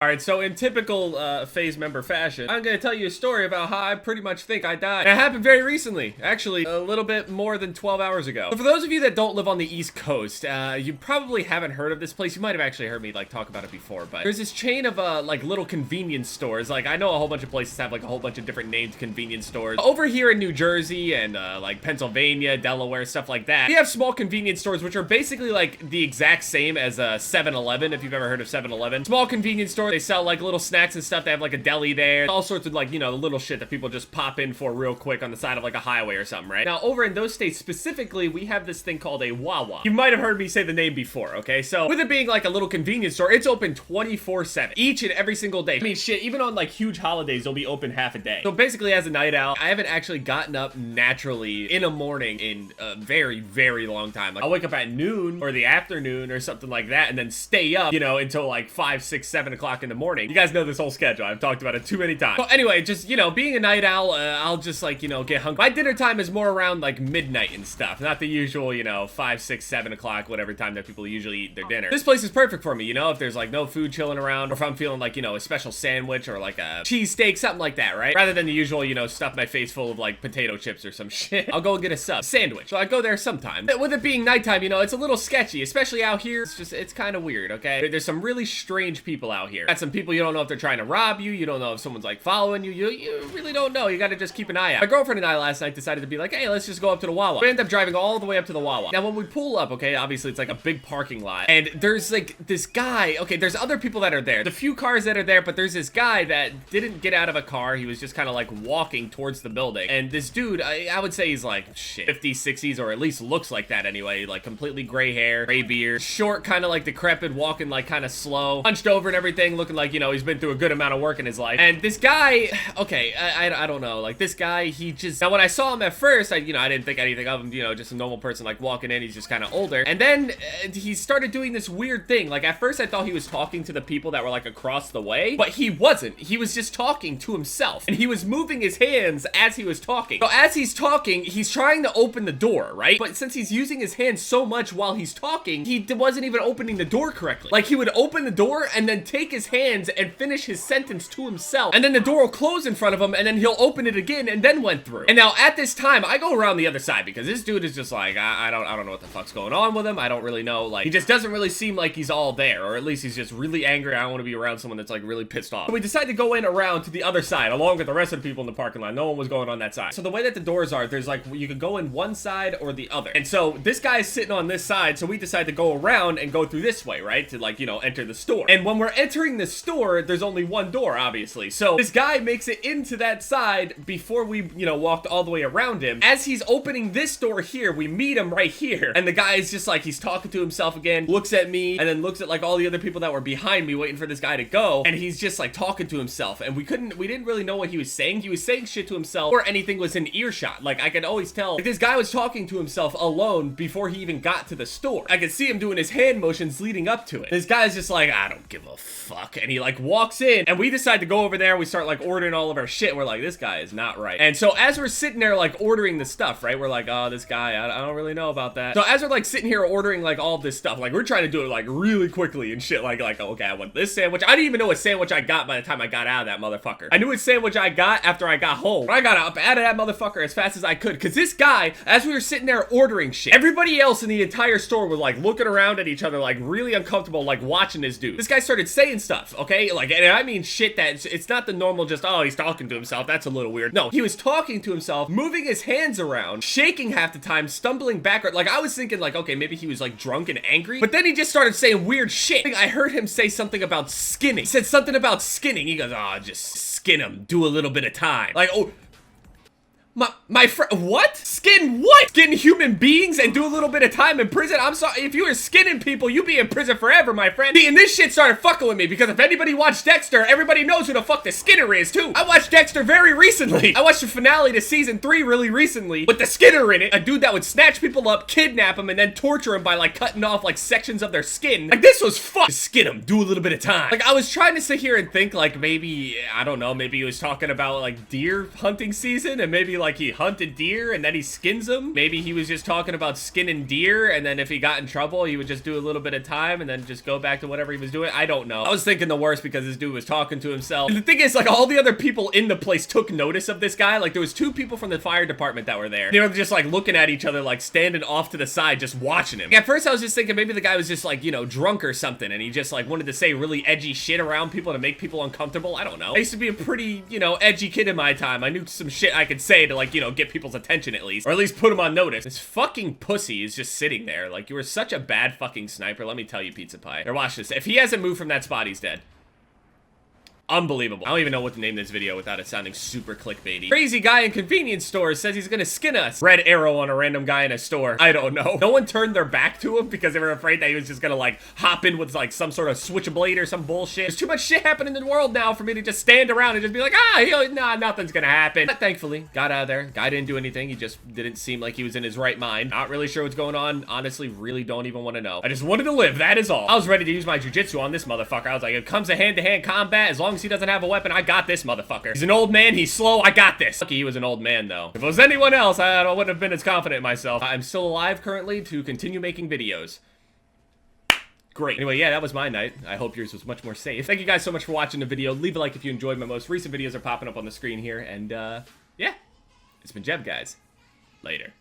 Alright, so in typical phase member fashion, I'm gonna tell you a story about how I pretty much think I died. And it happened very recently, actually a little bit more than 12 hours ago. So for those of you that don't live on the East Coast, you probably haven't heard of this place. You might have actually heard me like talk about it before, but there's this chain of like little convenience stores. Like I know a whole bunch of places have like a whole bunch of different named convenience stores. Over here in New Jersey and like Pennsylvania, Delaware, stuff like that, we have small convenience stores which are basically like the exact same as a 7-Eleven, if you've ever heard of 7-Eleven. Small convenience store. They sell like little snacks and stuff. They have like a deli there. All sorts of like, you know, little shit that people just pop in for real quick on the side of like a highway or something, right? Now, over in those states specifically, we have this thing called a Wawa. You might have heard me say the name before, okay? So with it being like a little convenience store, it's open 24/7, each and every single day. I mean, shit, even on like huge holidays, they'll be open half a day. So basically, as a night owl, I haven't actually gotten up naturally in a morning in a very, very long time. Like I'll wake up at noon or the afternoon or something like that and then stay up, you know, until like 5, 6, 7 o'clock in the morning. You guys know this whole schedule. I've talked about it too many times. So anyway, just, you know, being a night owl, I'll just like, you know, get hungry. My dinner time is more around like midnight and stuff. Not the usual, you know, 5, 6, 7 o'clock, whatever time that people usually eat their dinner. This place is perfect for me, you know, if there's like no food chilling around, or if I'm feeling like, you know, a special sandwich or like a cheesesteak, something like that, right? Rather than the usual, you know, stuff my face full of like potato chips or some shit. I'll go and get a sandwich. So I go there sometime. With it being nighttime, you know, it's a little sketchy, especially out here. It's kind of weird, okay? There's some really strange people out here. Got some people you don't know if they're trying to rob you. You don't know if someone's like following you. You really don't know. You got to just keep an eye out. My girlfriend and I last night decided to be like, hey, let's just go up to the Wawa. We ended up driving all the way up to the Wawa. Now, when we pull up, okay, obviously it's like a big parking lot, and there's like this guy. Okay, there's other people that are there. The few cars that are there, but there's this guy that didn't get out of a car. He was just kind of like walking towards the building. And this dude, I would say he's like, shit, 50s, 60s, or at least looks like that anyway. Like completely gray hair, gray beard, short, kind of like decrepit, walking like kind of slow, hunched over and everything, looking like, you know, he's been through a good amount of work in his life. And this guy, okay, I don't know, like this guy, he just, now when I saw him at first, I didn't think anything of him, you know, just a normal person like walking in. He's just kind of older. And then he started doing this weird thing. Like at first I thought he was talking to the people that were like across the way, but he wasn't. He was just talking to himself, and he was moving his hands as he was talking. So as he's talking, he's trying to open the door, right? But since he's using his hands so much while he's talking, he wasn't even opening the door correctly. Like he would open the door and then take his hands and finish his sentence to himself, and then the door will close in front of him, and then he'll open it again and then went through. And now at this time, I go around the other side because this dude is just like, I don't know what the fuck's going on with him. I don't really know. Like he just doesn't really seem like he's all there, or at least he's just really angry. I don't want to be around someone that's like really pissed off. So we decided to go in around to the other side along with the rest of the people in the parking lot. No one was going on that side. So the way that the doors are, there's like, you could go in one side or the other. And so this guy is sitting on this side, so we decided to go around and go through this way, right? To like, you know, enter the store. And when we're entering the store, there's only one door, obviously. So this guy makes it into that side before we, you know, walked all the way around him. As he's opening this door here, we meet him right here. And the guy is just like, he's talking to himself again, looks at me, and then looks at like all the other people that were behind me waiting for this guy to go. And he's just like talking to himself. And we didn't really know what he was saying. He was saying shit to himself, or anything was in earshot. Like I could always tell, like, this guy was talking to himself alone before he even got to the store. I could see him doing his hand motions leading up to it. This guy's just like, I don't give a fuck. And he like walks in, and we decide to go over there. We start like ordering all of our shit. We're like, this guy is not right. And so as we're sitting there like ordering the stuff, right, we're like, oh, this guy, I don't really know about that. So as we're like sitting here ordering like all this stuff, like we're trying to do it like really quickly and shit, like okay, I want this sandwich. I didn't even know what sandwich I got by the time I got out of that motherfucker. I knew what sandwich I got after I got home. But I got up out of that motherfucker as fast as I could, because this guy, as we were sitting there ordering shit, everybody else in the entire store was like looking around at each other like really uncomfortable, like watching this dude. This guy started saying stuff, okay, like, and I mean shit that it's not the normal just, oh, he's talking to himself, that's a little weird. No, he was talking to himself, moving his hands around, shaking half the time, stumbling backward. Like I was thinking like, okay, maybe he was like drunk and angry, but then he just started saying weird shit. I heard him say something about skinning. He said something about skinning. He goes, oh, just skin him, do a little bit of time. Like, oh, my friend, what? Skin what? Skin human beings and do a little bit of time in prison? I'm sorry, if you were skinning people, you'd be in prison forever, my friend. See, and this shit started fucking with me, because if anybody watched Dexter, everybody knows who the fuck the Skinner is, too. I watched Dexter very recently. I watched the finale to season 3 really recently, with the Skinner in it, a dude that would snatch people up, kidnap them, and then torture them by, like, cutting off, like, sections of their skin. Like, this was fun. Just skin them, do a little bit of time. Like, I was trying to sit here and think, like, maybe, I don't know, maybe he was talking about, like, deer hunting season, and maybe, like, like he hunted deer and then he skins them. Maybe he was just talking about skinning deer, and then if he got in trouble, he would just do a little bit of time and then just go back to whatever he was doing. I don't know. I was thinking the worst because this dude was talking to himself. And the thing is, like, all the other people in the place took notice of this guy. Like, there was 2 people from the fire department that were there. They were just like looking at each other, like standing off to the side, just watching him. At first I was just thinking maybe the guy was just like, you know, drunk or something, and he just like wanted to say really edgy shit around people to make people uncomfortable. I don't know. I used to be a pretty, you know, edgy kid in my time. I knew some shit I could say to, like, you know, get people's attention at least, or at least put them on notice. This fucking pussy is just sitting there. Like, you were such a bad fucking sniper. Let me tell you, Pizza Pie. Here, watch this. If he hasn't moved from that spot, he's dead. Unbelievable. I don't even know what to name this video without it sounding super clickbaity. Crazy guy in convenience stores says he's gonna skin us. Red arrow on a random guy in a store. I don't know. No one turned their back to him because they were afraid that he was just gonna like hop in with like some sort of switchblade or some bullshit. There's too much shit happening in the world now for me to just stand around and just be like, nah, nothing's gonna happen. But thankfully, got out of there. Guy didn't do anything. He just didn't seem like he was in his right mind. Not really sure what's going on. Honestly, really don't even want to know. I just wanted to live. That is all. I was ready to use my jujitsu on this motherfucker. I was like, it comes to hand-to-hand combat. As long as he doesn't have a weapon, I got this motherfucker. He's an old man, he's slow, I got this. Lucky he was an old man, though. If it was anyone else, I wouldn't have been as confident in myself. I'm still alive currently to continue making videos. Great. Anyway, yeah, that was my night. I hope yours was much more safe. Thank you guys so much for watching the video. Leave a like if you enjoyed. My most recent videos are popping up on the screen here. And, yeah. It's been Jeb, guys. Later.